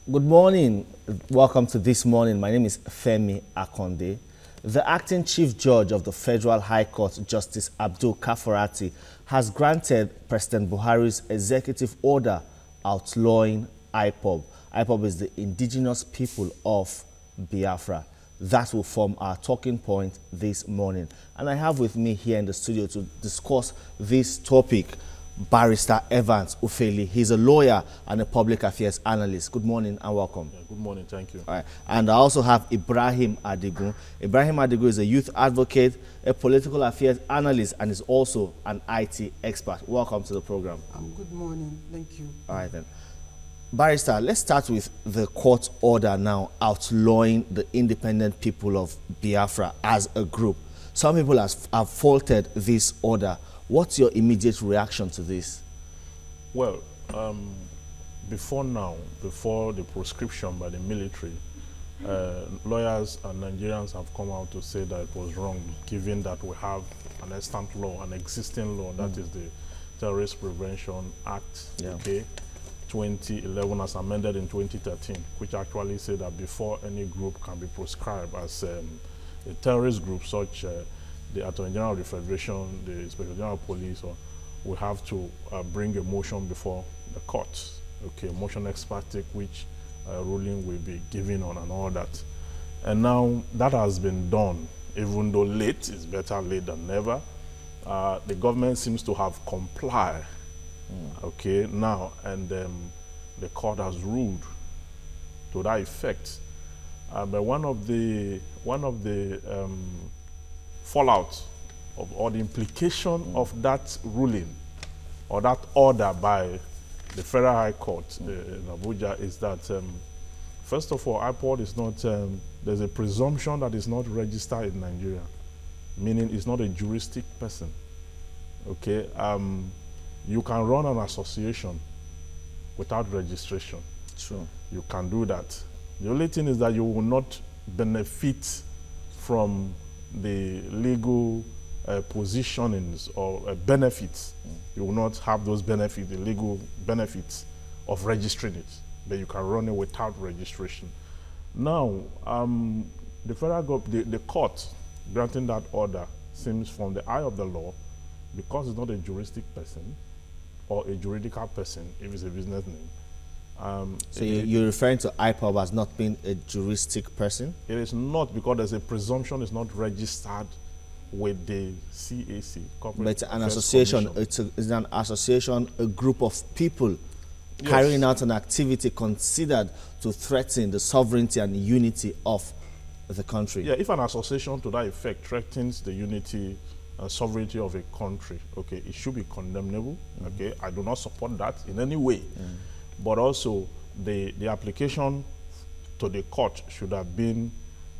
Good morning. Welcome to This Morning. My name is Femi Akonde. The acting Chief Judge of the Federal High Court, Justice Abdul Kafarati, has granted President Buhari's executive order outlawing IPOB. IPOB is the indigenous people of Biafra. That will form our talking point this morning. And I have with me here in the studio to discuss this topic Barrister Evans Ufeli. He's a lawyer and a public affairs analyst. Good morning and welcome. Yeah, good morning, thank you. All right. And I also have Ibrahim Adigun. Ibrahim Adigun is a youth advocate, a political affairs analyst, and is also an IT expert. Welcome to the program. Good morning, thank you. All right then. Barrister, let's start with the court order now outlawing the independent people of Biafra as a group. Some people have faulted this order. What's your immediate reaction to this? Well, before the proscription by the military, lawyers and Nigerians have come out to say that it was wrong, given that we have an extant law, an existing law, that is the Terrorist Prevention Act, okay, 2011 as amended in 2013, which actually said that before any group can be proscribed as a terrorist group, such the Attorney General of the Federation, the Inspector General of Police, or we have to bring a motion before the court, okay, motion ex parte, which ruling will be given on and all that. And now that has been done, even though late, it's better late than never. The government seems to have complied, okay, now, and the court has ruled to that effect. But one of the fallout of, or the implication of that ruling or that order by the Federal High Court in Abuja is that, first of all, IPOB is not, there's a presumption that it's not registered in Nigeria, meaning it's not a juristic person, okay? You can run an association without registration. Sure. You can do that. The only thing is that you will not benefit from the legal positionings or benefits. You will not have those benefits, the legal benefits of registering it, but you can run it without registration. Now, the the court granting that order seems, from the eye of the law, because it's not a juristic person or a juridical person, if it's a business name. So you're referring to IPOB as not being a juristic person? It is not, because there's a presumption it's not registered with the CAC. But it's an association. It's an association, a group of people carrying out an activity considered to threaten the sovereignty and unity of the country. Yeah, if an association to that effect threatens the unity and sovereignty of a country, okay, it should be condemnable. Okay, I do not support that in any way. But also, the application to the court should have been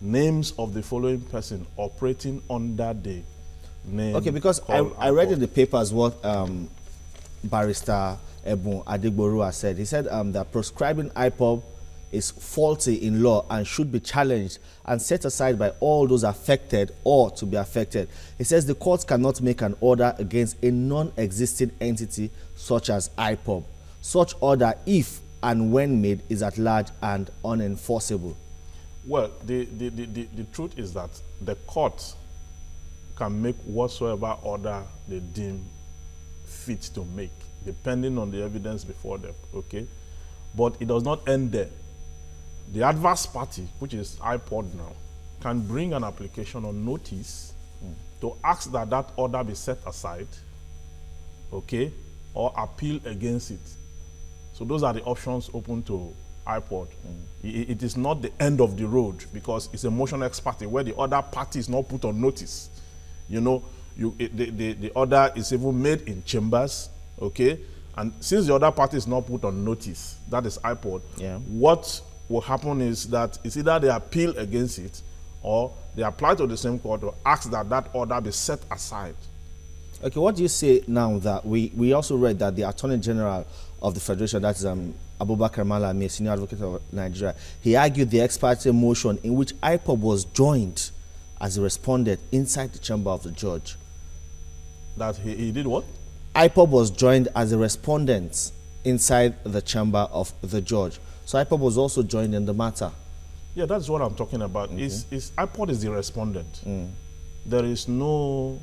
names of the following person operating under the name. Okay, because I read in the papers what Barrister Ebun Adigboru has said. He said that proscribing IPOB is faulty in law and should be challenged and set aside by all those affected or to be affected. He says the court cannot make an order against a non-existing entity such as IPOB. Such order, if and when made, is at large and unenforceable. Well, the truth is that the court can make whatsoever order they deem fit to make, depending on the evidence before them, okay? But it does not end there. The adverse party, which is IPOB now, can bring an application on notice to ask that that order be set aside, okay, or appeal against it. So those are the options open to IPOB. It is not the end of the road, because it's a motion ex parte where the other party is not put on notice. You know, the order is even made in chambers, okay? And since the other party is not put on notice, that is IPOB, what will happen is that it's either they appeal against it or they apply to the same court to ask that that order be set aside. Okay, what do you say now that we also read that the Attorney General of the Federation, that is Abubakar Malami, senior advocate of Nigeria, he argued the ex parte motion in which IPOB was joined as a respondent inside the chamber of the judge. That he did what? IPOB was joined as a respondent inside the chamber of the judge. So IPOB was also joined in the matter. Yeah, that's what I'm talking about. IPOB is the respondent. There is no,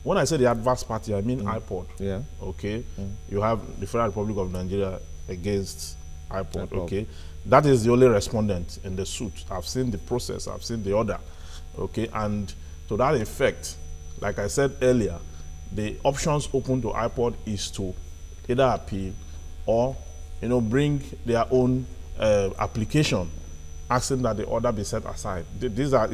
when I say the adverse party, I mean IPOB. Yeah. Okay. You have the Federal Republic of Nigeria against IPOB. Okay. That is the only respondent in the suit. I've seen the process, I've seen the order. Okay. And to that effect, like I said earlier, the options open to IPOB is to either appeal or, you know, bring their own application asking that the order be set aside. These are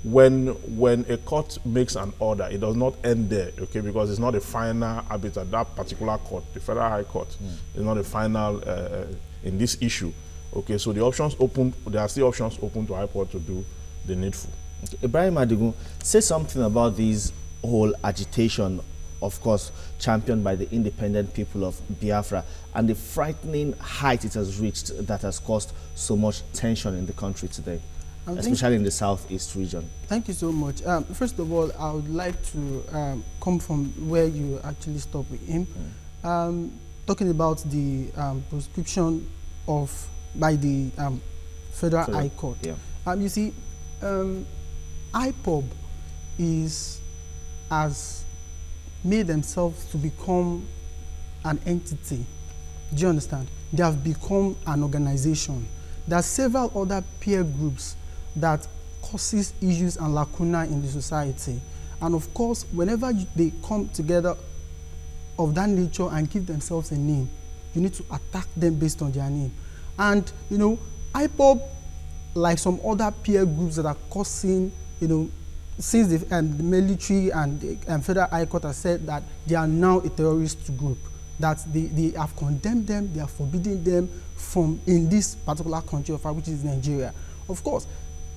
when a court makes an order, it does not end there, okay? Because it's not a final arbiter. That particular court, the Federal High Court, is not a final in this issue, okay? So the options open. There are still options open to IPOB to do the needful. Okay. Ibrahim Adigun, say something about this whole agitation, of course, championed by the independent people of Biafra, and the frightening height it has reached that has caused so much tension in the country today, especially in the southeast region. Thank you so much. First of all, I would like to come from where you actually stopped with him, talking about the proscription by the Federal High Court. Yeah. You see, IPOB has made themselves to become an entity. Do you understand? They have become an organization. There are several other peer groups that causes issues and lacuna in the society. And of course, whenever they come together of that nature and give themselves a name, you need to attack them based on their name. And, you know, IPOB, like some other peer groups that are causing, you know, since the military and the Federal High Court has said that they are now a terrorist group, that they have condemned them, they are forbidding them from in this particular country of ours, which is Nigeria. Of course,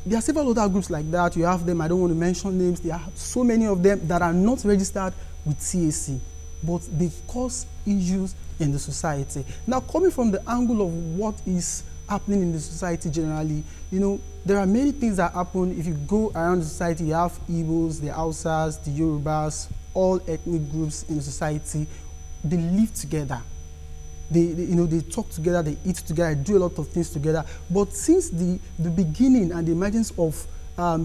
there are several other groups like that. You have them, I don't want to mention names, there are so many of them that are not registered with CAC, but they cause issues in the society. Now, coming from the angle of what is happening in the society generally, you know, there are many things that happen. If you go around the society, you have Igbos, the Hausas, the Yorubas, all ethnic groups in the society. They live together. They talk together, they eat together, do a lot of things together. But since the beginning and the emergence of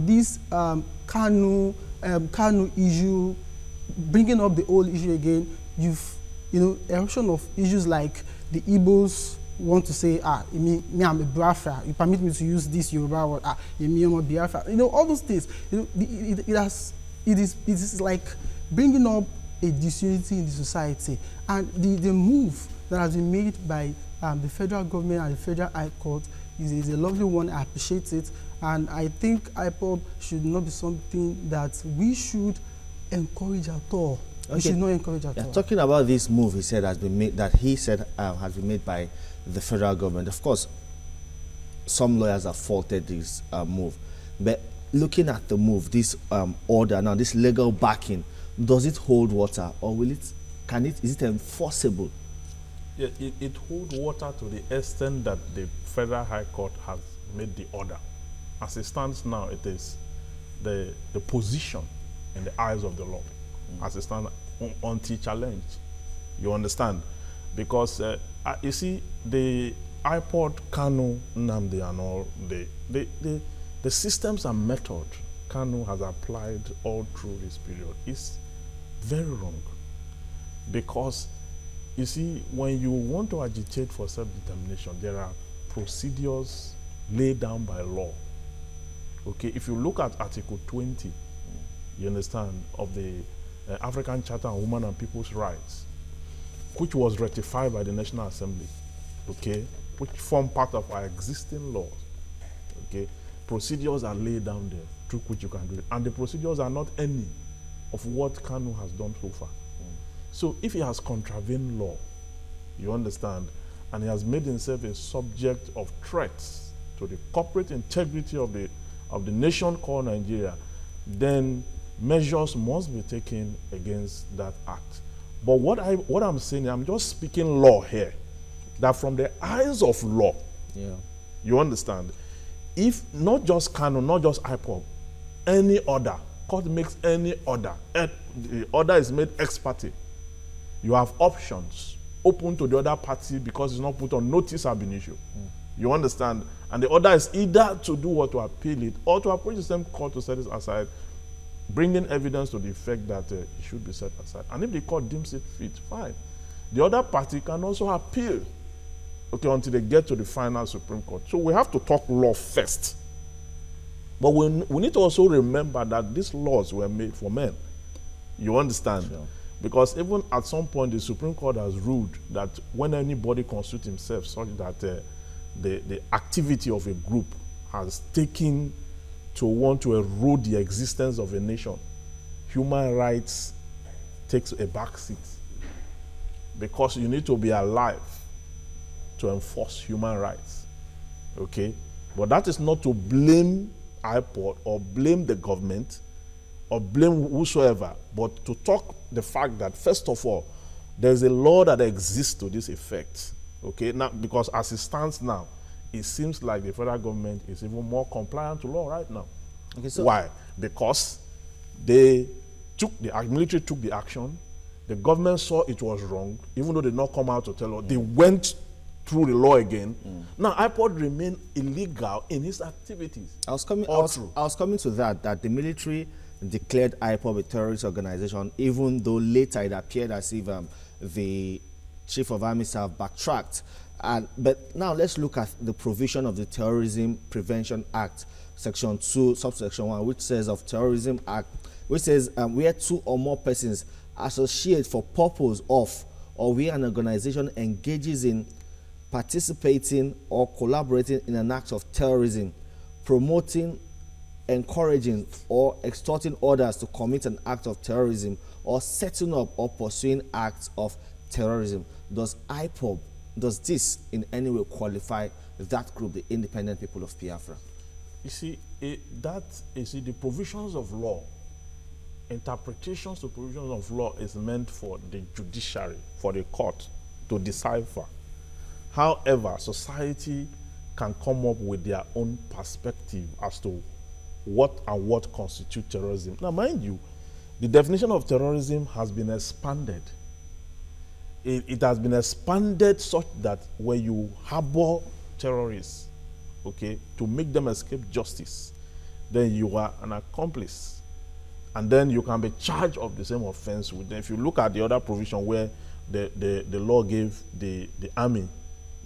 this Kanu issue, bringing up the old issue again, eruption of issues like the Igbos want to say, me I'm a Biafra, you permit me to use this Yoruba word, me I'm a Biafra. You know, all those things. You know, it is like bringing up a disunity in the society. And the move that has been made by the federal government and the Federal High Court is a lovely one. I appreciate it. And I think IPOB should not be something that we should encourage at all. Okay. We should not encourage at all. Talking about this move, he said has been made, has been made by the federal government. Of course, some lawyers have faulted this move, but looking at the move, this order now, this legal backing, does it hold water, or is it enforceable? Yeah, it holds water to the extent that the Federal High Court has made the order. As it stands now, it is the position in the eyes of the law. As it stands, until challenged. You understand? Because you see, the IPOB, Kanu, Nnamdi, and all the systems and method Kanu has applied all through this period is very wrong. Because you see, when you want to agitate for self-determination, there are procedures laid down by law. Okay, if you look at Article 20, you understand, of the African Charter on Women and People's Rights, which was ratified by the National Assembly, okay, which form part of our existing laws, okay, procedures are laid down there through which you can do it. And the procedures are not any of what Kanu has done so far. So if he has contravened law, you understand, and he has made himself a subject of threats to the corporate integrity of the nation called Nigeria, then measures must be taken against that act. But what I'm saying, I'm just speaking law here, that from the eyes of law, you understand, if not just Kanu, not just IPOB, any order, court makes any order, the order is made ex parte, you have options open to the other party because it's not put on notice ab initio. You understand? And the order is either to do what, to appeal it, or to approach the same court to set it aside, bringing evidence to the effect that it should be set aside. And if the court deems it fit, fine. The other party can also appeal, okay, until they get to the final Supreme Court. So we have to talk law first. But we need to also remember that these laws were made for men. You understand? Sure. Because even at some point, the Supreme Court has ruled that when anybody constitutes himself such that the activity of a group has taken to want to erode the existence of a nation, human rights takes a back seat. Because you need to be alive to enforce human rights, okay? But that is not to blame IPOB or blame the government or blame whosoever, but to talk the fact that, first of all, there's a law that exists to this effect, okay? Now, because as it stands now, it seems like the federal government is even more compliant to law right now. Okay, so why? Because the military took the action, the government saw it was wrong, even though they did not come out to tell us, they went through the law again. Now, IPOB remained illegal in his activities. I was coming to that the military declared IPOB a terrorist organization, even though later it appeared as if the Chief of Army Staff backtracked. But now let's look at the provision of the Terrorism Prevention Act, Section 2, Subsection 1, which says of Terrorism Act, which says where two or more persons associate for purpose of, or where an organization engages in participating or collaborating in an act of terrorism, promoting, encouraging, or extorting others to commit an act of terrorism, or setting up or pursuing acts of terrorism. Does IPOB, does this in any way qualify that group, the Independent People of Biafra? You see, the provisions of law, interpretations of provisions of law is meant for the judiciary, for the court to decipher. However, society can come up with their own perspective as to what constitutes terrorism. Now, mind you, the definition of terrorism has been expanded. It has been expanded such that when you harbor terrorists, okay, to make them escape justice, then you are an accomplice. And then you can be charged of the same offense with them. If you look at the other provision where the law gave the army,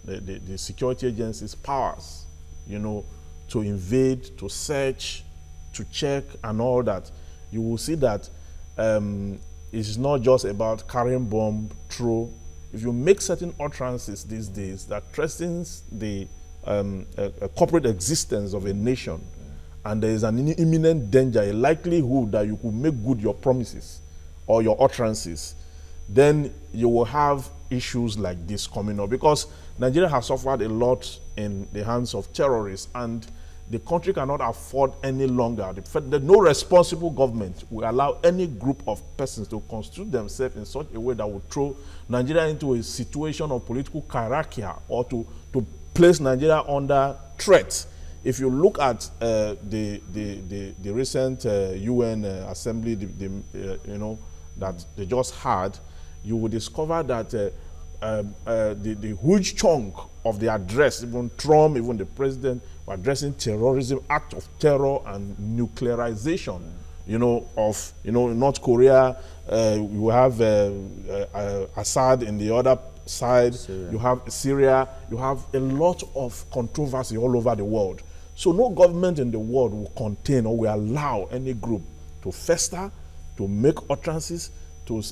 the security agencies powers, you know, to invade, to search, to check, and all that, you will see that it's not just about carrying bomb through. If you make certain utterances these days that threatens the corporate existence of a nation, and there is an imminent danger, a likelihood that you could make good your promises or your utterances, then you will have issues like this coming up, because Nigeria has suffered a lot in the hands of terrorists, and the country cannot afford any longer. No responsible government will allow any group of persons to constitute themselves in such a way that will throw Nigeria into a situation of political karakia, or to place Nigeria under threat. If you look at the recent UN assembly, you know, that they just had, you will discover that the huge chunk of the address, even Trump, even the president, were addressing terrorism, act of terror, and nuclearization. You know, of North Korea. You have Assad in the other side. Syria. You have Syria. You have a lot of controversy all over the world. So no government in the world will contain or will allow any group to fester, to make utterances, to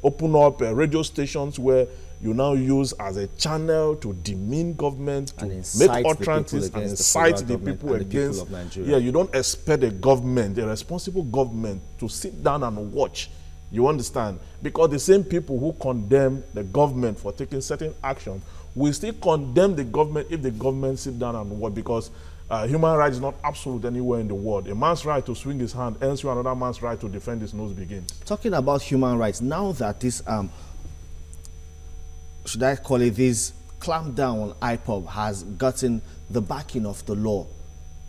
open up radio stations where you now use as a channel to demean government, to make utterances and incite the people against Nigeria. Yeah, you don't expect a government, a responsible government, to sit down and watch. You understand? Because the same people who condemn the government for taking certain action will still condemn the government if the government sit down and watch, because human rights is not absolute anywhere in the world. A man's right to swing his hand ends where another man's right to defend his nose begins. Talking about human rights, now that this, should I call it this, clampdown on IPOB has gotten the backing of the law,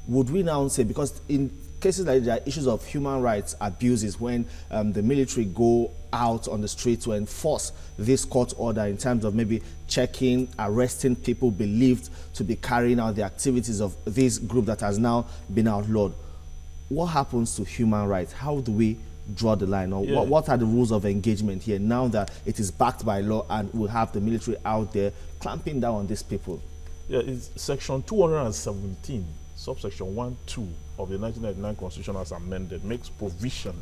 would we now say, because in cases like there are issues of human rights abuses when the military go out on the street to enforce this court order in terms of maybe checking, arresting people believed to be carrying out the activities of this group that has now been outlawed. What happens to human rights? How do we draw the line? Or what are the rules of engagement here now that it is backed by law and we have the military out there clamping down on these people? Yeah, it's section 217, subsection 1, 2 of the 1999 Constitution as amended makes provision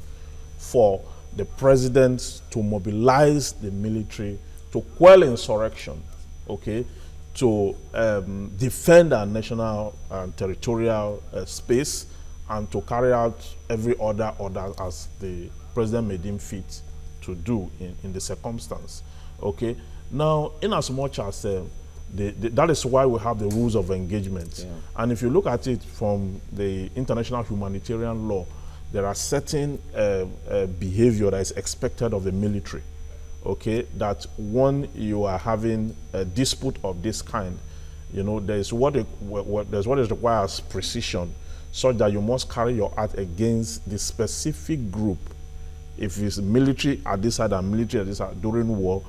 for the president to mobilize the military to quell insurrection, okay, to defend our national and territorial space, and to carry out every other order as the president may deem fit to do in the circumstance. Okay. Now, in as much as that is why we have the rules of engagement. Yeah. And if you look at it from the international humanitarian law, there are certain behavior that is expected of the military. Okay, that when you are having a dispute of this kind, you know, there's what is required as precision, such that you must carry your out against the specific group. If it's military at this side and military at this side during war,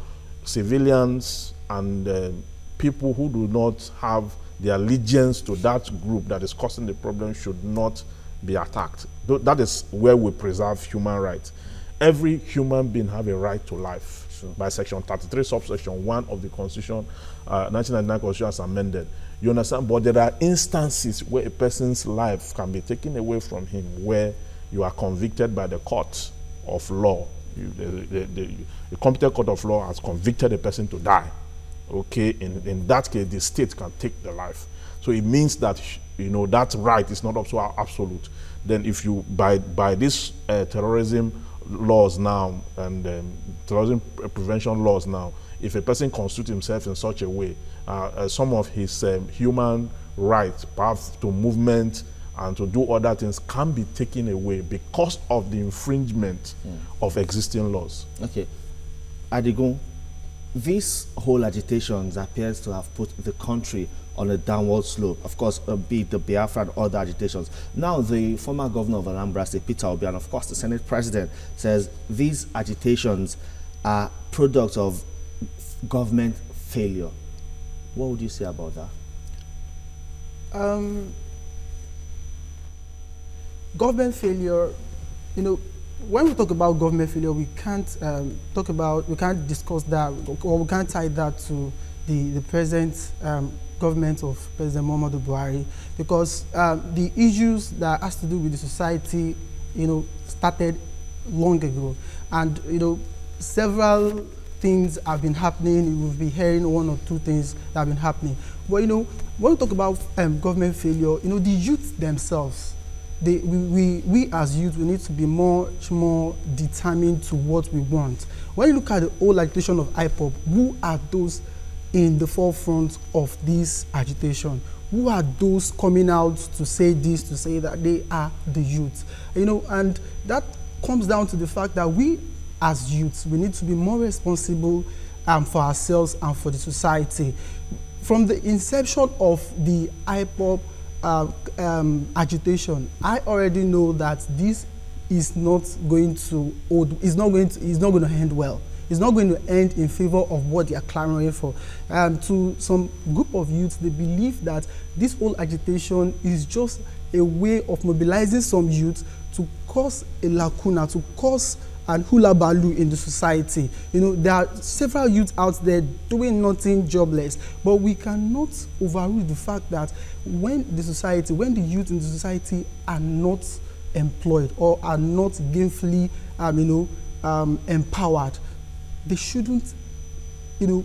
civilians and people who do not have the allegiance to that group that is causing the problem should not be attacked. That is where we preserve human rights. Every human being have a right to life. Sure. By section 33, subsection 1 of the Constitution, 1999 Constitution as amended. You understand? But there are instances where a person's life can be taken away from him where you are convicted by the court of law. The competent court of law has convicted a person to die. Okay, in that case, the state can take the life. So it means that, you know, that right is not also absolute. Then if you, by this terrorism laws now and terrorism prevention laws now, if a person constitutes himself in such a way, some of his human rights, path to movement and to do other things can be taken away because of the infringement of existing laws. Okay. Adigun, this whole agitations appears to have put the country on a downward slope. Of course, be it the Biafra and other agitations. Now, the former governor of Anambra State, Peter Obi, and of course the Senate President, says these agitations are products of government failure. What would you say about that? Government failure, you know, when we talk about government failure, we can't discuss that, or we can't tie that to the present government of President Muhammadu Buhari, because the issues that has to do with the society, you know, started long ago, and you know, several things have been happening. You will be hearing one or two things that have been happening. But you know, when we talk about government failure, you know, the youth themselves, we as youth, we need to be much more determined to what we want. When you look at the whole agitation of IPOB, who are those in the forefront of this agitation? Who are those coming out to say this, to say that? They are the youth. You know, and that comes down to the fact that we as youths, we need to be more responsible for ourselves and for the society. From the inception of the IPOB agitation, I already know that this is not going to end well. It's not going to end in favor of what they are clamoring for. To some group of youths, they believe that this whole agitation is just a way of mobilizing some youths to cause a lacuna, to cause an hula baloo in the society. You know, there are several youths out there doing nothing, jobless, but we cannot overrule the fact that when the youth in the society are not employed or are not gainfully, empowered, they shouldn't, you know,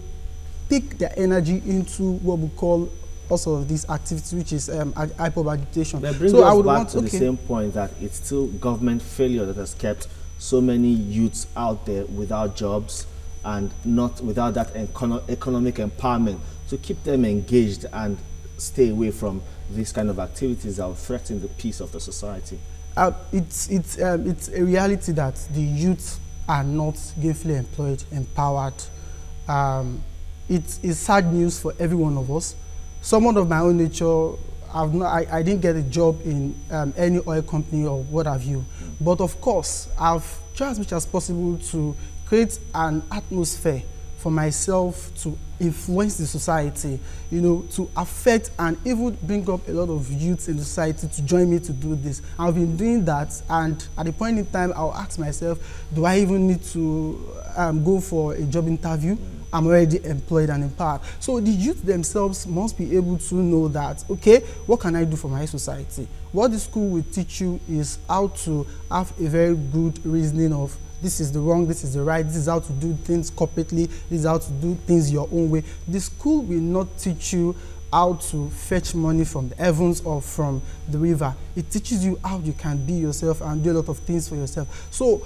take their energy into what we call also this activity, which is IPOB agitation. That brings us back to the same point that it's still government failure that has kept so many youths out there without jobs and not without that economic empowerment to keep them engaged and stay away from these kind of activities that will threaten the peace of the society. It's a reality that the youth are not gainfully employed, empowered. It is sad news for every one of us. Someone of my own nature, I didn't get a job in any oil company or what have you. But of course, I've tried as much as possible to create an atmosphere for myself to influence the society, you know, to affect and even bring up a lot of youths in the society to join me to do this. I've been doing that, and at a point in time, I'll ask myself, do I even need to go for a job interview? I'm already employed and empowered. So the youth themselves must be able to know that, okay, what can I do for my society? What the school will teach you is how to have a very good reasoning of this is the wrong, this is the right, this is how to do things corporately, this is how to do things your own way. The school will not teach you how to fetch money from the heavens or from the river. It teaches you how you can be yourself and do a lot of things for yourself. So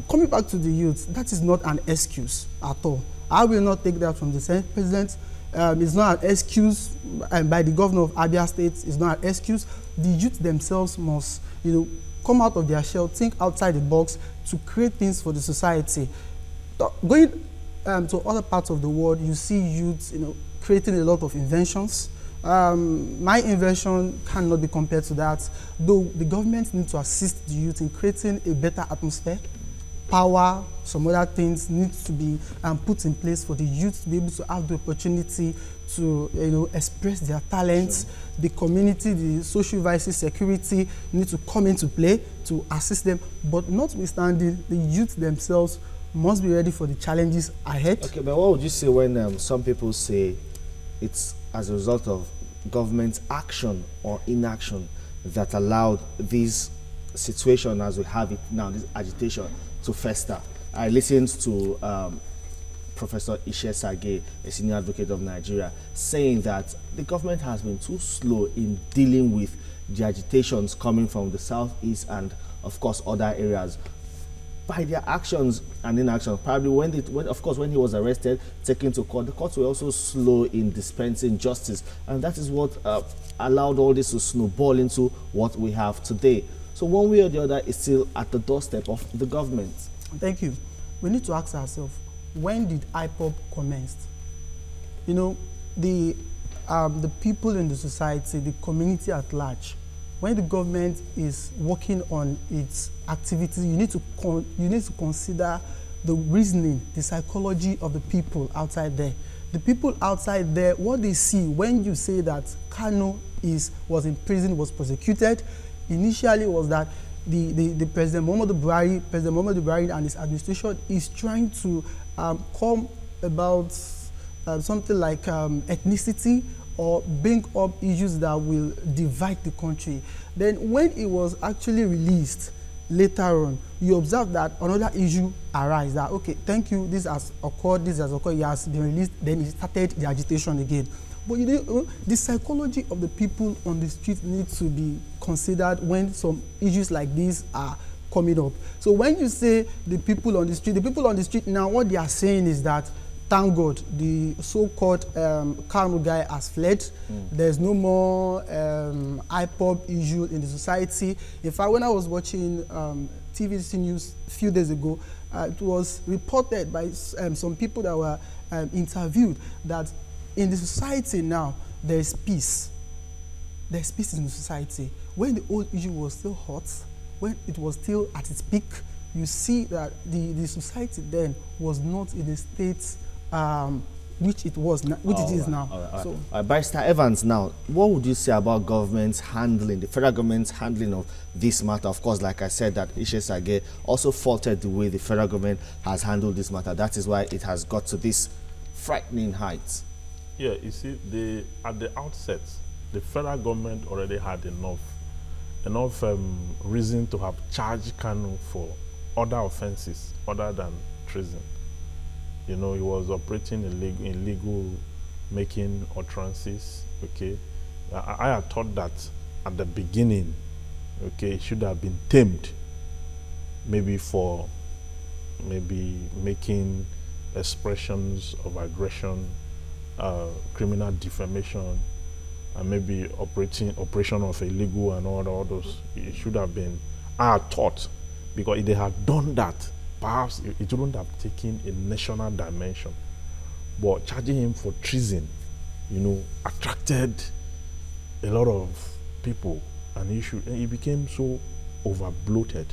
coming back to the youth, that is not an excuse at all. I will not take that from the Senate President. It's not an excuse by the governor of Abia State. It's not an excuse. The youth themselves must, you know, come out of their shell, think outside the box to create things for the society. Going to other parts of the world, you see youths, you know, creating a lot of inventions. My invention cannot be compared to that, though the government needs to assist the youth in creating a better atmosphere. Power, some other things need to be put in place for the youth to be able to have the opportunity to, you know, express their talents. Sure. The community, the social vices, security need to come into play to assist them. But notwithstanding, the youth themselves must be ready for the challenges ahead. Okay, but what would you say when some people say it's as a result of government action or inaction that allowed this situation as we have it now, this agitation, to fester? I listened to Professor Ishe Sage, a senior advocate of Nigeria, saying that the government has been too slow in dealing with the agitations coming from the southeast and, of course, other areas. By their actions and inaction, probably when he was arrested, taken to court, the courts were also slow in dispensing justice, and that is what allowed all this to snowball into what we have today. So one way or the other is still at the doorstep of the government. Thank you. We need to ask ourselves, when did IPOB commence? You know, the people in the society, the community at large, when the government is working on its activities, you need to consider the reasoning, the psychology of the people outside there. The people outside there, what they see when you say that Kano was in prison, was prosecuted, initially was that the President Muhammadu Buhari and his administration is trying to come about something like ethnicity or bring up issues that will divide the country. Then when it was actually released later on, you observe that another issue arises that, okay, thank you, this has occurred, it has been released, then it started the agitation again. But you know, the psychology of the people on the street needs to be considered when some issues like these are coming up. So when you say the people on the street now, what they are saying is that, thank God, the so-called Kano guy has fled. There's no more IPOB issue in the society. In fact, when I was watching TVC News a few days ago, it was reported by some people that were interviewed that in the society now, there's peace. There's peace in the society. When the old issue was still hot, when it was still at its peak, you see that the society then was not in a state which it was, which it is now. So, Barrister Evans, now, what would you say about government's handling, the federal government's handling of this matter? Of course, like I said, that Ishe Sage also faulted the way the federal government has handled this matter. That is why it has got to this frightening heights. Yeah, you see, at the outset, the federal government already had enough reason to have charged Kanu for other offenses other than treason. You know, he was operating illegal making utterances, okay? I had thought that at the beginning, okay, it should have been tamed, maybe for making expressions of aggression, criminal defamation, and maybe operation of illegal and all those. It should have been, I thought, because if they had done that, perhaps it wouldn't have taken a national dimension. But charging him for treason, you know, attracted a lot of people an issue, and he became so over bloated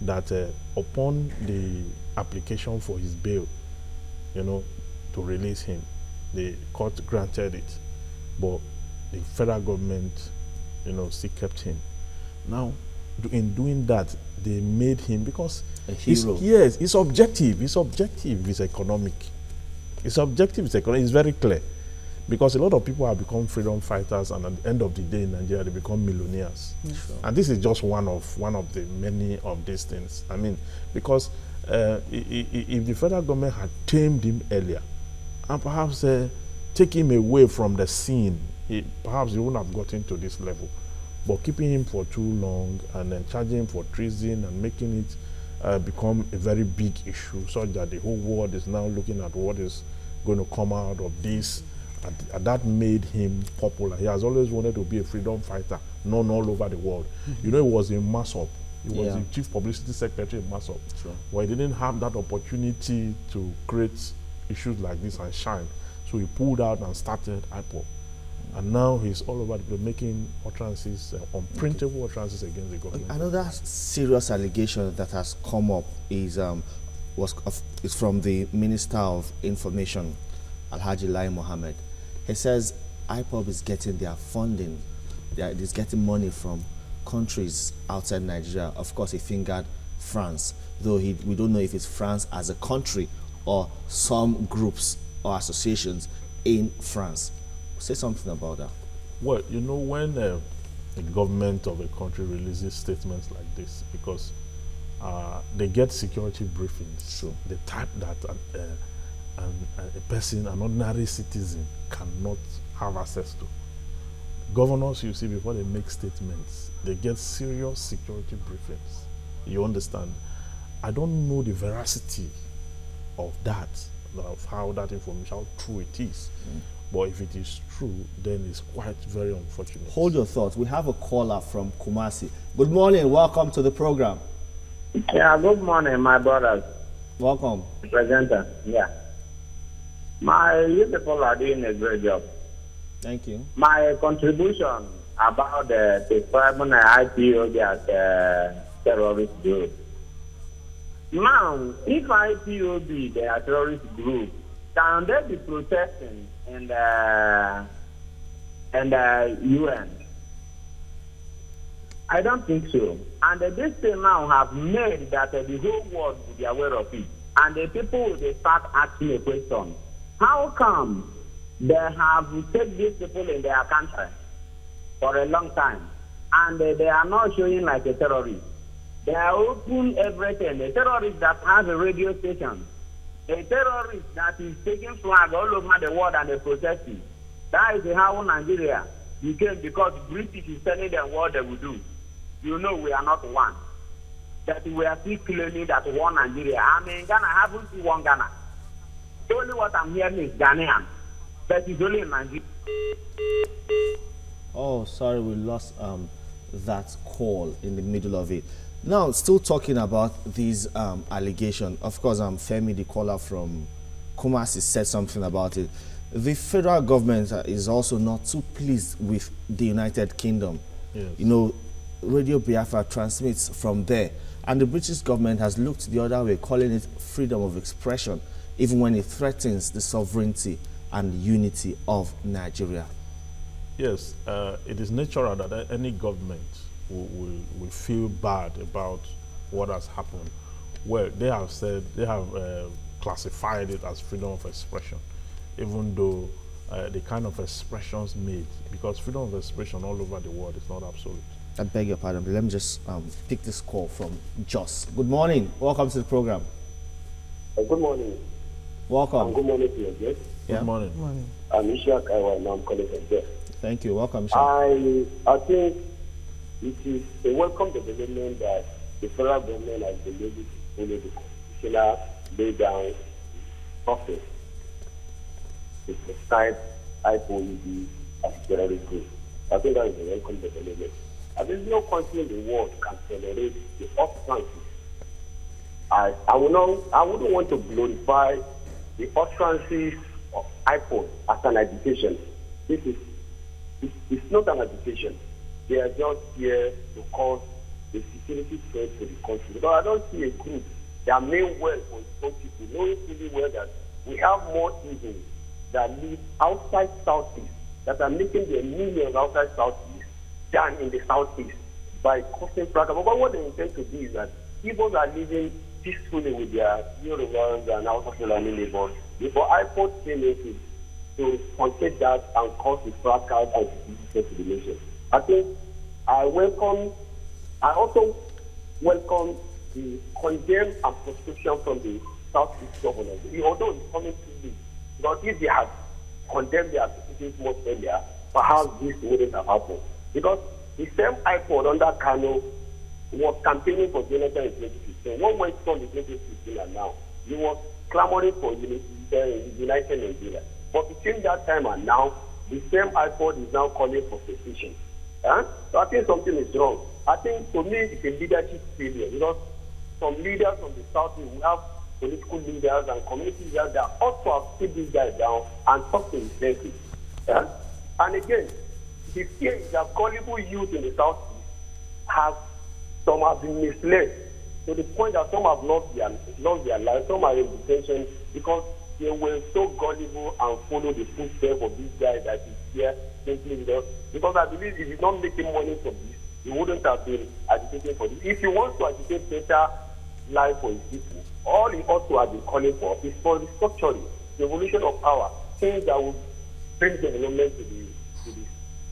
that upon the application for his bail, you know, to release him, the court granted it, but the federal government, you know, still kept him. Now, in doing that, they made him, because a hero. Yes, it's objective. It's objective. It's economic. It's objective. It's economic. It's very clear, because a lot of people have become freedom fighters, and at the end of the day in Nigeria, they become millionaires. Sure. And this is just one of the many of these things. I mean, because if the federal government had tamed him earlier, and perhaps take him away from the scene, perhaps he wouldn't have gotten to this level. But keeping him for too long and then charging him for treason and making it become a very big issue, such that the whole world is now looking at what is going to come out of this, and that made him popular. He has always wanted to be a freedom fighter, known all over the world. You know, he was in MASOP. He was the chief publicity secretary in MASOP. Sure. But he didn't have that opportunity to create issues like this and shine. So he pulled out and started IPOB. And now he's all over the place making utterances, unprintable utterances against the government. Another serious allegation that has come up is from the Minister of Information, Alhaji Lai Mohammed. He says IPOB is getting their funding, is getting money from countries outside Nigeria. Of course, he fingered France, though we don't know if it's France as a country or some groups or associations in France. Say something about that. Well, you know, when the government of a country releases statements like this, because they get security briefings, True. the type that a person, an ordinary citizen, cannot have access to. Governors, you see, before they make statements, they get serious security briefings. You understand? I don't know the veracity of that, of how that information, how true it is. But if it is true, then it's quite very unfortunate. Hold your thoughts. We have a caller from Kumasi. Good morning. Welcome to the program. Yeah, good morning, my brothers. Welcome. Presenter, yeah. You people are doing a great job. Thank you. My contribution about the prescribing IPOB as a terrorist group. Now, if IPOB, they are terrorist group, can they be protesting in the UN? I don't think so. And this thing now have made that the whole world will be aware of it. And the people will start asking a question. How come they have taken these people in their country for a long time and they are not showing like a terrorist? They are open everything. A terrorist that has a radio station, a terrorist that is taking flag all over the world and they protesting. That is how Nigeria became, because British is telling them what they will do. You know, we are not one. That we are still claiming that one Nigeria. I mean, Ghana, I haven't seen one Ghana. Only what I'm hearing is Ghanaian. But it's only in Nigeria. Oh, sorry, we lost that call in the middle of it. Now, still talking about these allegations. Of course, Femi, the caller from Kumasi, said something about it. The federal government is also not too pleased with the United Kingdom. Yes. You know, Radio Biafra transmits from there. And the British government has looked the other way, calling it freedom of expression, even when it threatens the sovereignty and unity of Nigeria. Yes, it is natural that any government will feel bad about what has happened. Well, they have said, they have classified it as freedom of expression, even though the kind of expressions made, because freedom of expression all over the world is not absolute. I beg your pardon, but let me just pick this call from Jos. Good morning. Welcome to the program. Good morning. Welcome. Good morning to you, yes? Good morning. Good morning. I'm Ishak Iwa, now I'm calling from there. Thank you. Welcome, Ishak. I think it is a welcome development that the federal government has been able to follow the constitutional lay down process to prescribe IPOB as a terrorist group. I think that is a welcome development. And there's no country in the world can tolerate the utterances. I wouldn't want to glorify the utterances of IPOB as an agitation. This is It's not an agitation. They are just here to cause a security threat to the country. Because I don't see a group that mean well for its own people, knowing fully well that we have more Indians that live outside Southeast, that are making their millions outside Southeast than in the Southeast by causing fracas. But what they intend to do is that people are living peacefully with their Yorubas and Hausa Fulani neighbors. Before IPOB came in to contest that and cause the fracas and the to the nation. I think I also welcome the condemn and proscription from the Southeast governors. Although it's coming too late, because if they had condemned their activities much earlier, perhaps this wouldn't have happened. Because the same IPOB under Kano was campaigning for Jonathan in 2015. What went on in 2015 and now? He was clamoring for United Nigeria. But between that time and now, the same IPOB is now calling for secession. So I think something is wrong. I think to me it's a leadership failure, because some leaders from the South, we have political leaders and community leaders that ought to have sit this guy down and talk to his senses. And again, the fear is that gullible youth in the South some have been misled to the point that some have lost their lives, some are in detention because they were so gullible and follow the footsteps of this guy that is here simply because I believe if he's not making money from this, he wouldn't have been agitating for this. If he wants to agitate better life for his people, all he ought to have been calling for is for restructuring, the evolution of power, things that will bring development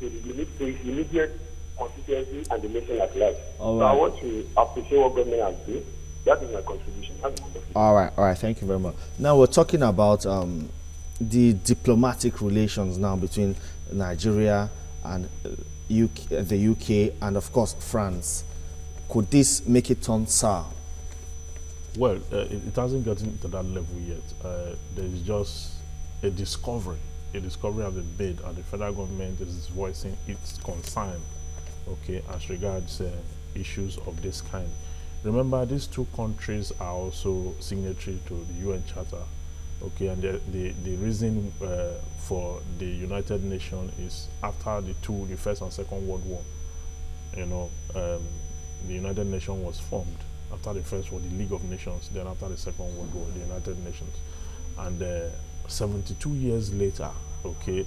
to his immediate constituency and the nation at large. So I want to appreciate what government has done. That is my contribution. All right. Thank you very much. Now we're talking about the diplomatic relations now between Nigeria and the UK and of course France. Could this make it turn sour? Well, it hasn't gotten to that level yet. There is just a discovery has been made, and the federal government is voicing its concern, okay, as regards issues of this kind. Remember, these two countries are also signatory to the UN Charter, okay, and the reason for the United Nations is after the First and Second World War, the United Nations was formed. After the first was the League of Nations, then after the Second World War, the United Nations. And 72 years later, okay,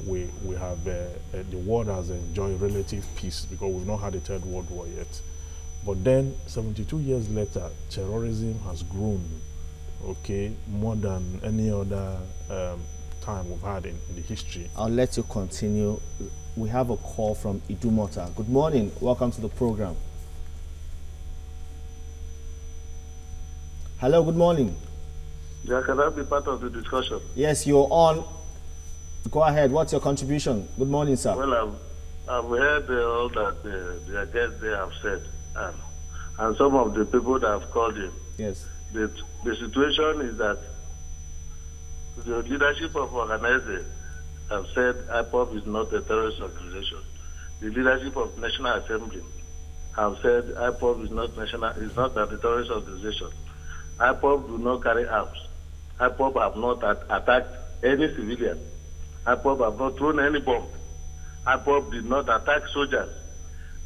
we have the world has enjoyed relative peace because we've not had a Third World War yet. But then 72 years later, terrorism has grown, okay, more than any other time we've had in the history. I'll let you continue. We have a call from Idumota. Good morning. Welcome to the program. Hello, good morning. Yeah, can I be part of the discussion? Yes, you're on. Go ahead. What's your contribution? Good morning, sir. Well, I've heard all that the guests they have said, and some of the people that have called in. Yes. The situation is that the leadership of organizers have said IPOB is not a terrorist organization. The leadership of National Assembly have said IPOB is not a terrorist organization. IPOB do not carry arms. IPOB have not attacked any civilian. IPOB have not thrown any bomb. IPOB did not attack soldiers.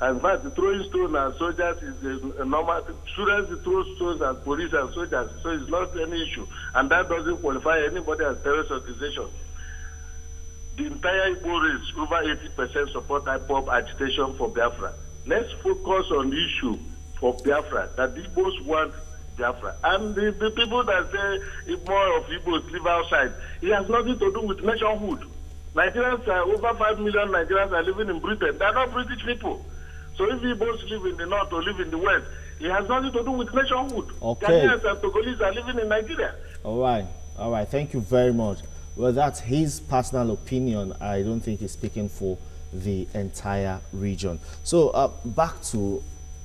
In fact, throwing stones and soldiers is a normal thing. Students throw stones at police and soldiers, so it's not any issue. And that doesn't qualify anybody as terrorist organization. The entire Igbo race, over 80% support IPOB agitation for Biafra. Let's focus on the issue for Biafra, that the Igbos want Biafra. And the people that say if more of Igbos live outside, it has nothing to do with nationhood. Nigerians are over 5 million Nigerians are living in Britain. They are not British people. So if Igbos live in the north or live in the west, it has nothing to do with nationhood. Okay. Ghanaians and Togolese are living in Nigeria. All right. Thank you very much. Well, that's his personal opinion. I don't think he's speaking for the entire region. So back to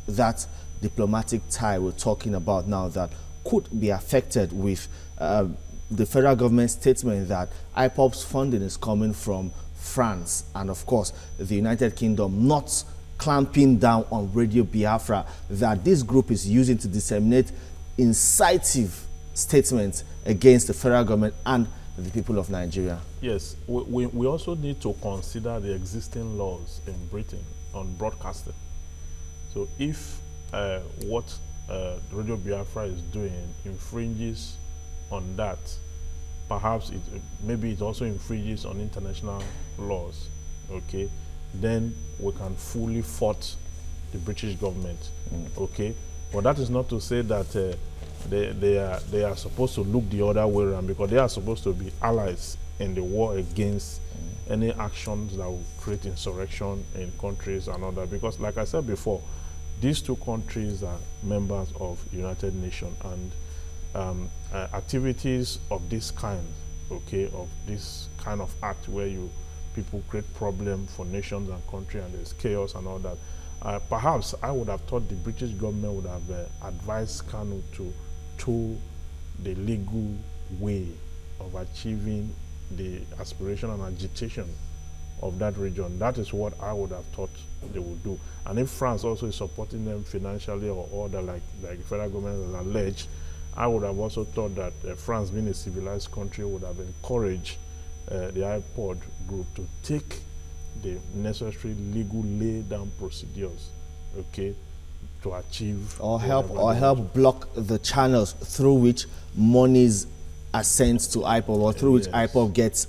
that diplomatic tie we're talking about now that could be affected with the federal government statement that IPOB's funding is coming from France and, of course, the United Kingdom, not clamping down on Radio Biafra that this group is using to disseminate incisive statements against the federal government and the people of Nigeria? Yes, we also need to consider the existing laws in Britain on broadcasting. So if what Radio Biafra is doing infringes on that, perhaps maybe it also infringes on international laws, okay, then we can fully fault the British government, okay? But that is not to say that they are supposed to look the other way around, because they are supposed to be allies in the war against any actions that will create insurrection in countries and all that. Because like I said before, these two countries are members of United Nations, and activities of this kind, okay, of this kind of act where people create problem for nations and countries and there's chaos and all that. Perhaps I would have thought the British government would have advised Kanu to toe the legal way of achieving the aspiration and agitation of that region. That is what I would have thought they would do. And if France also is supporting them financially or other, like the federal government has alleged, I would have also thought that France, being a civilized country, would have encouraged the IPOB group to take the necessary legal lay-down procedures, okay, to achieve or help block the channels through which monies are sent to IPOB, or through which IPOB gets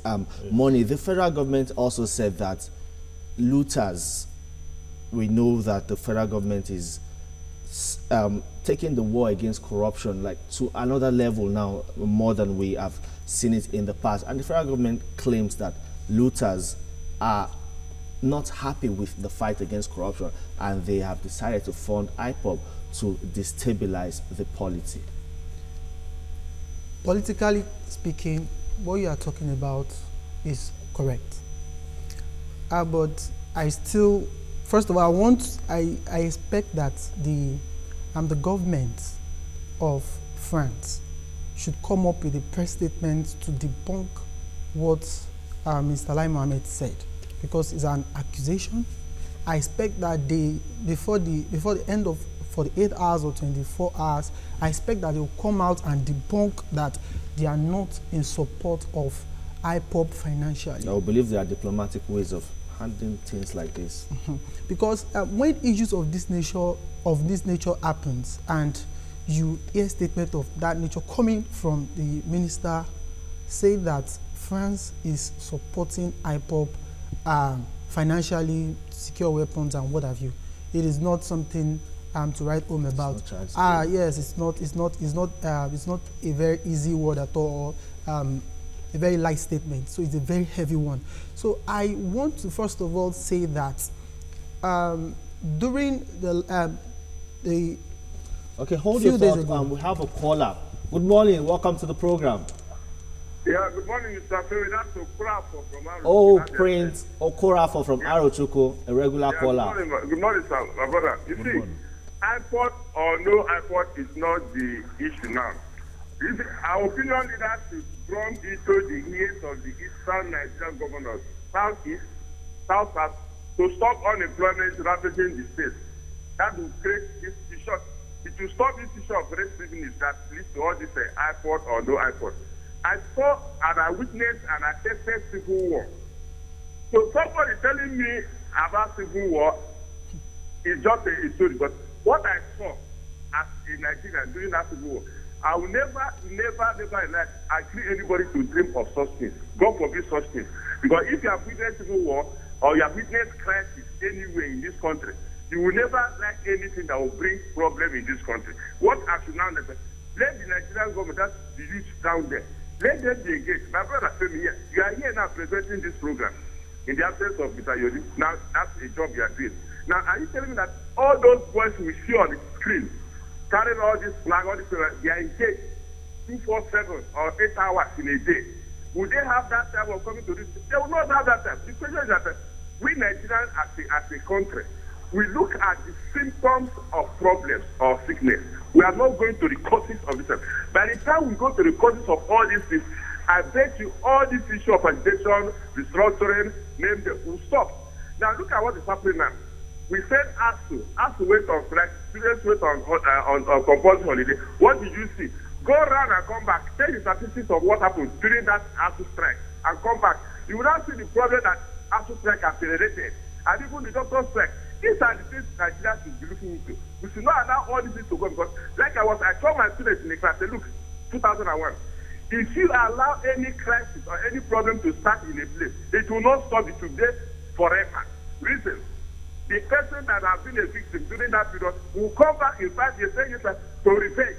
money. The federal government also said that looters, we know that the federal government is taking the war against corruption like to another level now, more than we have seen it in the past. And the federal government claims that looters are not happy with the fight against corruption, and they have decided to fund IPOB to destabilize the polity. Politically speaking, what you are talking about is correct. But I still, first of all, I expect that the government of France should come up with a press statement to debunk what Mr. Lai Mohammed said, because it's an accusation. I expect that before the end of 48 hours or 24 hours, I expect that they will come out and debunk that they are not in support of IPOB financially. I believe there are diplomatic ways of handling things like this. Because when issues of this nature happens, and you hear a statement of that nature coming from the minister, say that France is supporting IPOB financially, secure weapons and what have you, it is not something to write home about. Yes, it's not a very easy word at all, a very light statement. So it's a very heavy one. So I want to first of all say that during the okay, hold your thought. We have a caller. Good morning. Welcome to the program. Yeah, good morning, Mr. Ferry. That's Okorafo from Arochukwu. Oh, Prince Okorafo from Arochukwu, a regular caller. Good morning, sir, my brother. You see, IPOB or no IPOB is not the issue now. Our opinion leaders should drum into the ears of the Eastern Nigerian governors, Southeast, South, to stop unemployment ravaging the state. That will create this issue. It will stop this issue of race privilege that leads to all this IPOB or no IPOB. I saw and I witnessed and I tested civil war. So somebody telling me about civil war is just a story. But what I saw as a Nigerian during that civil war, I will never in life agree anybody to dream of such things. God forbid such things. Because if you have witnessed civil war or you have witnessed crisis anywhere in this country, you will never like anything that will bring problem in this country. What I should now let the Nigerian government, that's the youth down there, let them be engaged. My brother told me here, you are here now presenting this program in the absence of Mr. Yodi. Now, that's a job you are doing. Now, are you telling me that all those boys we see on the screen, carrying all this flag, all this, they are engaged 247 or 8 hours in a day? Would they have that time of coming to this? They will not have that time. The question is that we Nigerians as a country, we look at the symptoms of problems or sickness. We are not going to the causes of this. By the time we go to the causes of all these things, I bet you all this issue of agitation, restructuring, name them, will stop. Now look at what is happening now. We said ASU went on strike, students went on compulsory holiday. What did you see? Go around and come back. Take the statistics of what happened during that ASU strike and come back. You will not see the problem that ASU strike has generated. And even the doctor strike. These are the things Nigeria should be looking into. We should not allow all these things to go because, like I told my students in the class, say, look, 2001, if you allow any crisis or any problem to start in a place, it will not stop it today forever. Listen, the person that has been a victim during that period will come back in 5 years, 10 years to revenge.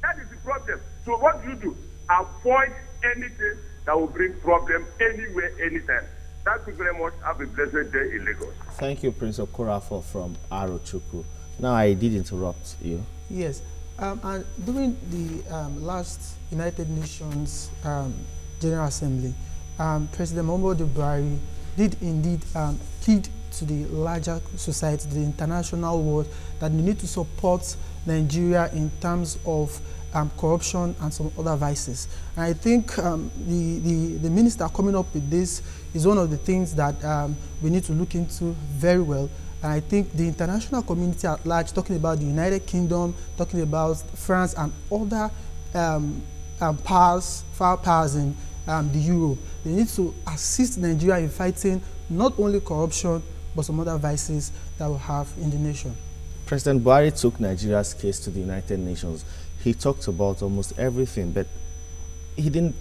That is the problem. So what do? Avoid anything that will bring problem anywhere, anytime. Thank you very much. Have a blessed day in Lagos. Thank you, Prince Okorafor from Arochukwu. Now, I did interrupt you. Yes. And during the last United Nations General Assembly, President Muhammadu Buhari did indeed plead to the larger society, the international world, that they need to support Nigeria in terms of corruption and some other vices. And I think the minister coming up with this is one of the things that we need to look into very well. And I think the international community at large, talking about the United Kingdom, talking about France and other far powers in the Euro, they need to assist Nigeria in fighting not only corruption, but some other vices that we have in the nation. President Buhari took Nigeria's case to the United Nations. He talked about almost everything, but he didn't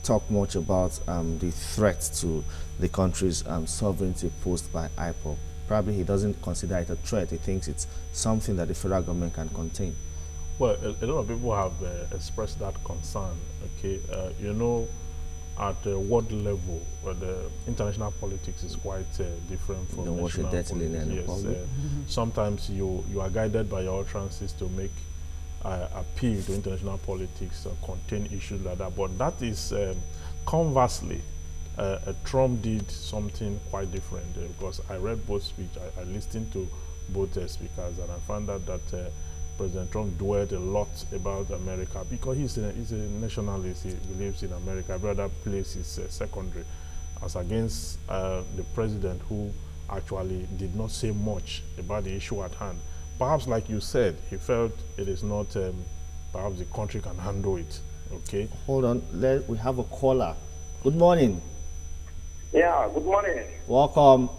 talk much about the threat to the country's sovereignty posed by IPOB. Probably he doesn't consider it a threat. He thinks it's something that the federal government can contain. Well, a lot of people have expressed that concern. Okay, you know, at the world level, the international politics is quite different from national politics. Yes, sometimes you are guided by your utterances to make appeal to international politics or contain issues like that. But that is conversely, Trump did something quite different because I read both speeches, I listened to both speakers, and I found out that President Trump dwelled a lot about America because he's a nationalist. He believes in America. Every other place is secondary, as against the president who actually did not say much about the issue at hand. Perhaps, like you said, he felt it is not, perhaps the country can handle it. Okay. Hold on, we have a caller. Good morning. Yeah, good morning. Welcome.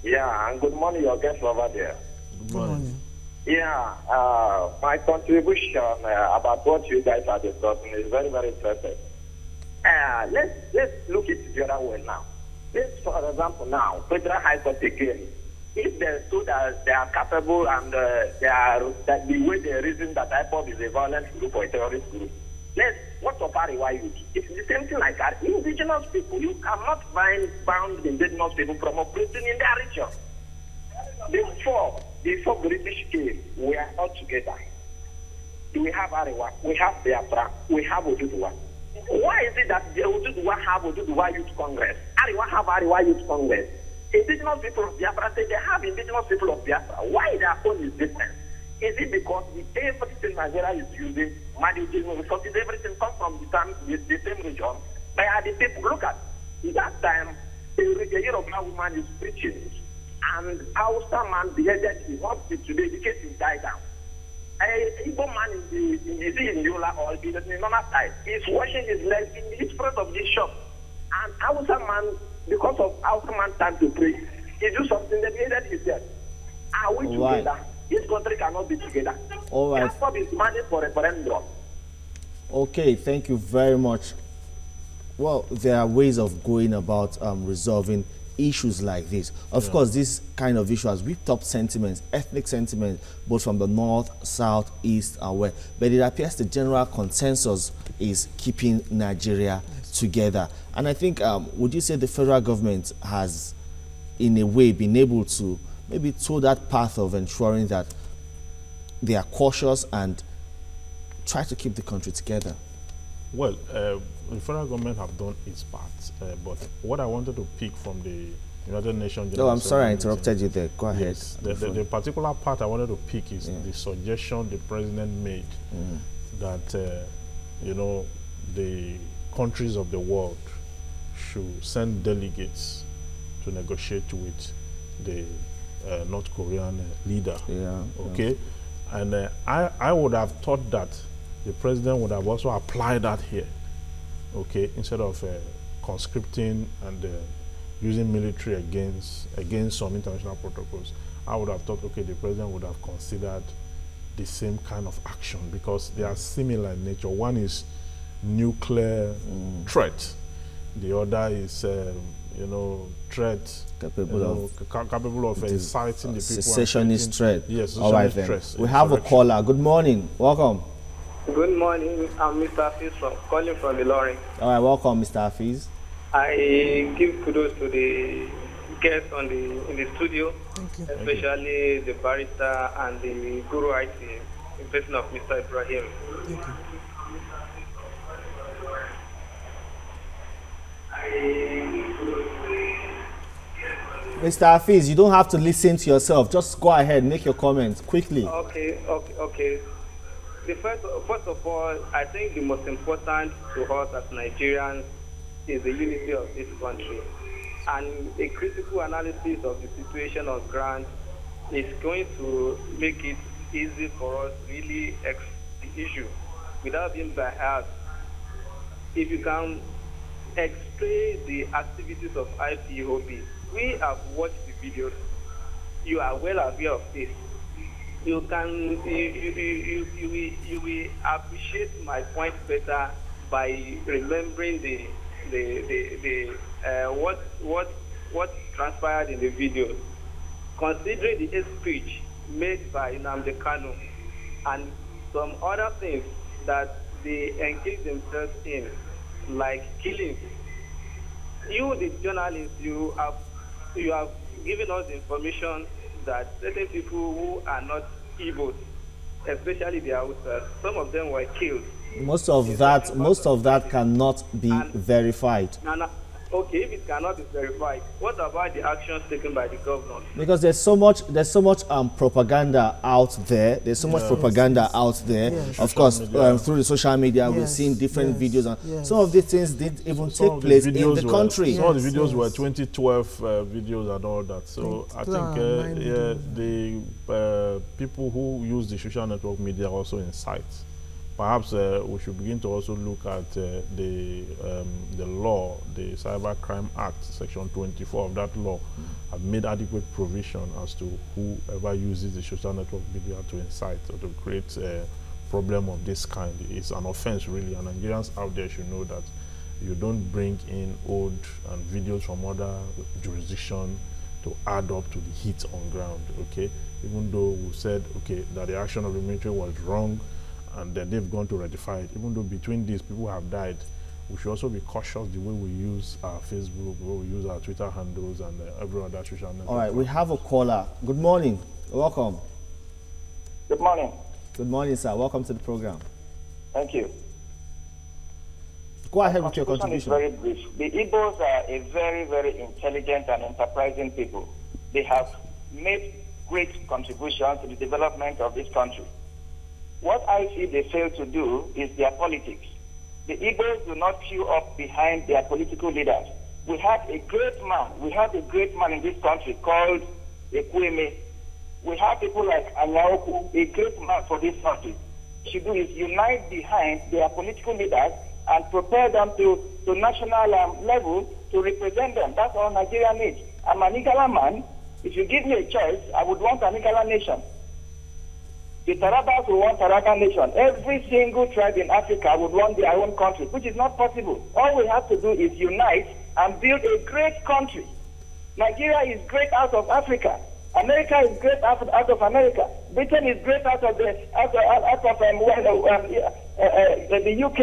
Yeah, and good morning, your guest over there. Good morning. Yeah, my contribution about what you guys are discussing is very, very interesting. Let's look at it the other way now. Let's, for example, now, Federal High Court again, if they so that they are capable and that the way they reason that IPOB is a violent group or a terrorist group, what's of Ariwa youth? It's the same thing like that. Indigenous people, you cannot bound indigenous people from operating in their region. Before British came, we are all together. We have Ariwa, we have Biafra, we have Oduduwa. Why is it that the Oduduwa have Oduduwa Youth Congress? Ariwa have Ariwa Youth Congress. Indigenous people of Biafra say they have indigenous people of Biafra. Why their own is different? Is it because everything Nigeria is using, managing resources, everything comes from the same region? But are the people, look at that time, a Yoruba woman is preaching, and Hausa man beheaded him. What did today? The case is died down. A Igbo man in Yola or in the normal side is washing his legs in front of this shop. And Hausa man, because of Hausa man time to pray, he do something that beheaded himself. Are we together? This country cannot be together. All right. IPOB is money for referendum. Okay, thank you very much. Well, there are ways of going about resolving issues like this. Of course, this kind of issue has whipped up sentiments, ethnic sentiments, both from the north, south, east, and west. But it appears the general consensus is keeping Nigeria together. And I think, would you say the federal government has, in a way, been able to maybe toe that path of ensuring that they are cautious and try to keep the country together? Well, the federal government have done its part, but what I wanted to pick from the United Nations General I'm sorry I interrupted you there. Go ahead. Yes, the particular part I wanted to pick is the suggestion the president made that, you know, the countries of the world should send delegates to negotiate with the North Korean leader. Okay, and I would have thought that the president would have also applied that here, okay, instead of conscripting and using military against some international protocols. I would have thought, okay, the president would have considered the same kind of action because they are similar in nature. One is nuclear threat. The other is, threat capable of inciting the people. Secessionist threat. Yes, all right then. We have a caller. Good morning. Welcome. Good morning. I'm Mr. Hafiz calling from Ilorin. All right, welcome, Mr. Hafiz. I give kudos to the guests in the studio, especially the barrister and the guru IT, in person of Mr. Ibrahim. Thank you. Mr. Hafiz, you don't have to listen to yourself. Just go ahead, make your comments quickly. Okay. First of all, I think the most important to us as Nigerians is the unity of this country. And a critical analysis of the situation on ground is going to make it easy for us to really explain the issue without being biased. If you can explain the activities of IPOB, we have watched the videos. You are well aware of this. You will appreciate my point better by remembering what transpired in the video. Considering the hate speech made by Nnamdi Kanu and some other things that they engage themselves in, like killings. You, the journalists, you have given us information that certain people who are not Igbos, especially the Hausas, some of them were killed. Most of that cannot be verified. Okay, if it cannot be verified, what about the actions taken by the government? Because there's so much propaganda out there. There's so much propaganda out there. Yes. Of course, through the social media, we've seen different videos, and some of these things didn't even take place in the country. Some of the videos were 2012 videos and all that. So I think the people who use the social network media also incite. Perhaps we should begin to also look at the law, the Cybercrime Act, Section 24 of that law, have made adequate provision as to whoever uses the social network media to incite or to create a problem of this kind. It's an offense, really, and Nigerians out there should know that you don't bring in old and videos from other jurisdictions to add up to the heat on ground, okay? Even though we said, okay, that the action of the military was wrong, and then they've gone to rectify it. Even though between these people have died, we should also be cautious the way we use our Facebook, the way we use our Twitter handles, and every other social network. All right, we have a caller. Good morning. Welcome. Good morning. Good morning, sir. Welcome to the program. Thank you. Go ahead with your contribution. Is very brief. The Igbos are a very, very intelligent and enterprising people. They have made great contributions to the development of this country. What I see they fail to do is their politics. The Igbos do not queue up behind their political leaders. We have a great man in this country called Ekweme. We have people like Anyaoku, a great man for this country. What should do is unite behind their political leaders and prepare them to national level to represent them. That's all Nigeria needs. I'm an Igala man. If you give me a choice, I would want an Igala nation. The Tarabas will want Taraka nation. Every single tribe in Africa would want their own country, which is not possible. All we have to do is unite and build a great country. Nigeria is great out of Africa. America is great out of America. Britain is great out of the UK.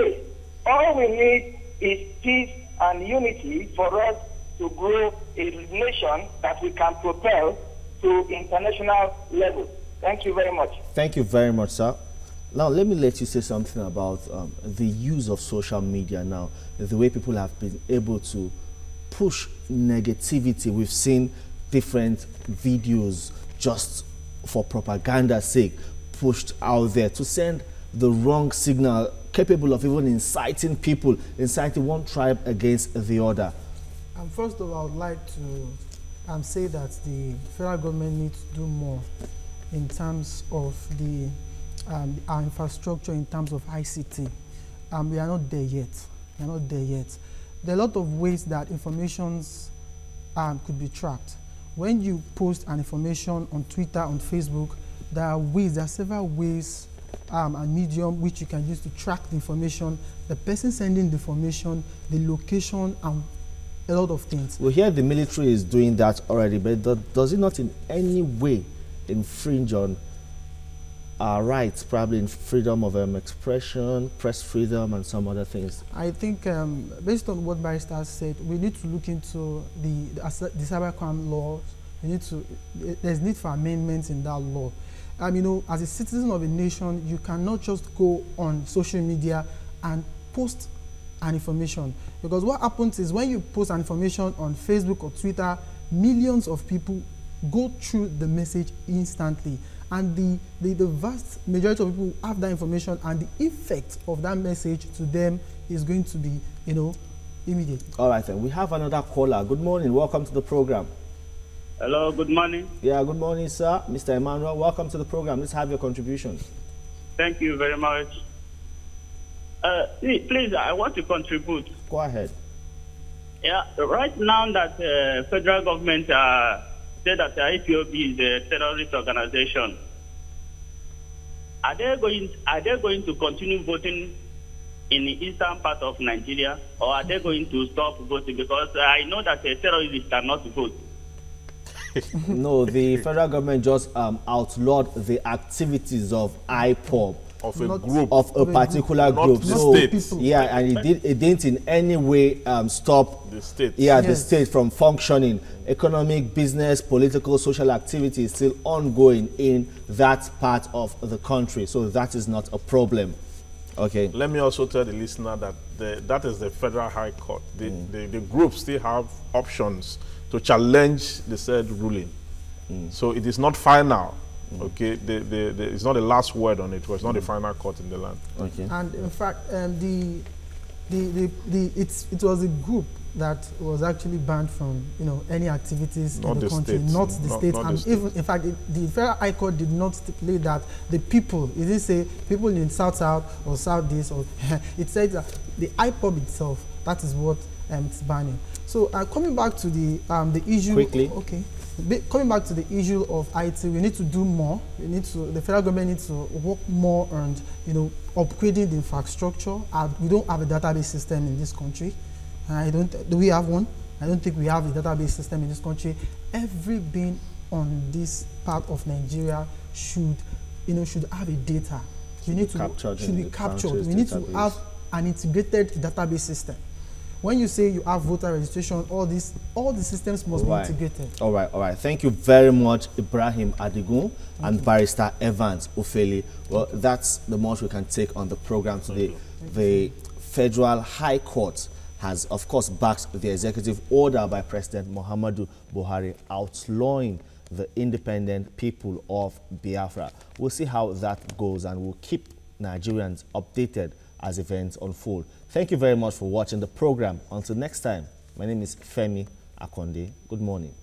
All we need is peace and unity for us to grow a nation that we can propel to international level. Thank you very much. Thank you very much, sir. Now, let me let you say something about the use of social media now, the way people have been able to push negativity. We've seen different videos just for propaganda's sake pushed out there to send the wrong signal, capable of even inciting people, inciting one tribe against the other. First of all, I would like to say that the federal government needs to do more in terms of the our infrastructure in terms of ICT. We are not there yet. We are not there yet. There are a lot of ways that informations could be tracked. When you post an information on Twitter, on Facebook, there are several ways and medium which you can use to track the information, the person sending the information, the location, and a lot of things. Well, here the military is doing that already, but does it not in any way infringe on our rights, probably in freedom of expression, press freedom, and some other things? I think, based on what Barrister said, we need to look into the cybercrime laws. There's need for amendments in that law. You know, as a citizen of a nation, you cannot just go on social media and post an information, because what happens is when you post an information on Facebook or Twitter, millions of people go through the message instantly, and the vast majority of people have that information, and the effect of that message to them is going to be, you know, immediate. All right, then we have another caller. Good morning, welcome to the program. Hello, good morning. Yeah, good morning, sir. Mr. Emmanuel, welcome to the program. Let's have your contribution. Thank you very much. Please, I want to contribute. Go ahead. Yeah, right now that federal government said that the IPOB is a terrorist organization, are they going to continue voting in the eastern part of Nigeria, or are they going to stop voting? Because I know that terrorists cannot vote. No, the federal government just outlawed the activities of IPOB. Of a group. Of a particular group. So, yeah, and it didn't in any way stop the state. Yeah, yes. The state from functioning. Economic, business, political, social activity is still ongoing in that part of the country. So that is not a problem. Okay. Let me also tell the listener that that is the Federal High Court. The group still have options to challenge the said ruling. So it is not final. Okay, it's not the last word on it. It's not the final court in the land. Okay. And in fact, it was a group that was actually banned from, you know, any activities in the country, not the state. And even in fact, the Federal High Court did not stipulate that the people. It didn't say people in South or South this, or it said that the IPOB itself. That is what it's banning. So coming back to the issue quickly. Okay. Coming back to the issue of IT, we need to do more. The federal government needs to work more on, you know, upgrading the infrastructure. We don't have a database system in this country. Do we have one? I don't think we have a database system in this country. Every being on this part of Nigeria should have a data. Should be captured. We need to have an integrated database system. When you say you have voter registration, all the systems must be integrated. All right. Thank you very much, Ibrahim Adigun and Barrister Evans Ofeli. Well, that's the most we can take on the program today. The Federal High Court has, of course, backed the executive order by President Muhammadu Buhari outlawing the independent people of Biafra. We'll see how that goes, and we'll keep Nigerians updated as events unfold. Thank you very much for watching the program. Until next time, my name is Femi Akonde. Good morning.